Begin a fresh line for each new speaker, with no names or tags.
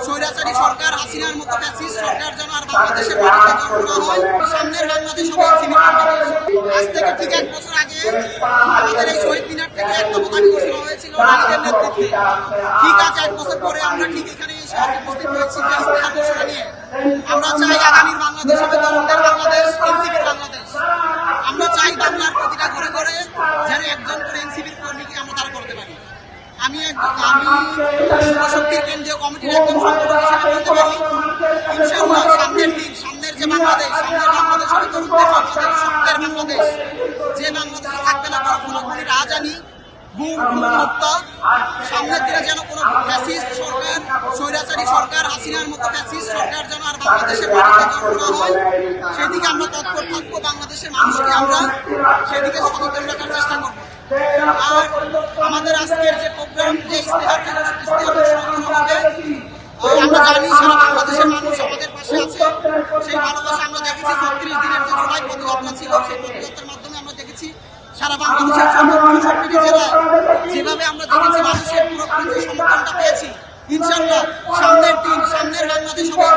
স্বৈরাচারী সরকার হাসিনার মতো ফ্যাসিস্ট সরকার যেন আর বাংলাদেশে মাটিতে জন্ম না হয়। সামনের বাংলাদেশ হবে ইনসিভিল বাংলাদেশ। আজ থেকে ঠিক 1 বছর আগে আমাদের এই শহীদ মিনার থেকে একটা পতাকা ঘোষণা হয়েছিল নারীদের নেতৃত্বে। ঠিক আছে, 1 বছর পরে আমরা ঠিক এখানে এসে উপস্থিত হয়েছি ইস্তেহার ঘোষণা নিয়ে। আমরা চাই আগামীর বাংলাদেশ হবে তরুণদের বাংলাদেশ, এনসিপির বাংলাদেশ। আমরা চাই বাংলার প্রতিটা ঘরে ঘরে যেন একজন করে এনসিপির কর্মীকে আমরা তারা করতে পারি। আমি যুবশক্তির কেন্দ্রীয় কমিটির একজন সম্পাদক হিসেবে বলতে পারি, ইনশাআল্লাহ সামনের দিন, সামনের যে বাংলাদেশ, সামনের বাংলাদেশ হবে তরুণদের বাংলাদেশ, সত্যের বাংলাদেশ। যে বাংলাদেশে থাকবে না কোনো রাজধানী মুক্ত। সামনের দিনে যেন কোনো ফ্যাসিস্ট সরকার, স্বৈরাচারী সরকার হাসিনার মতো ফ্যাসিস্ট সরকার যেন আর বাংলাদেশে মাটিতে জন্ম না হয়, সেদিকে আমরা তৎপর থাকবো। বাংলাদেশের মানুষকে আমরা সেদিকে সচেতন রাখার চেষ্টা করবো। আর আমাদের আজকের যে প্রোগ্রাম, যে ইস্তেহার হবে, আমরা জানি সারা বাংলাদেশের মানুষ আমাদের পাশে আছে। সেই ভালোবাসা আমরা দেখেছি 36 দিনের যে জুলাই পদযাত্রা ছিল, সেই পদযাত্রার মাধ্যমে আমরা দেখেছি সারা বাংলাদেশের 64টি জেলায় যেভাবে আমরা দেখেছি মানুষের পুরোপুরি যে সমর্থনটা পেয়েছি। ইনশাআল্লাহ সামনের দিন, সামনের বাংলাদেশ হবে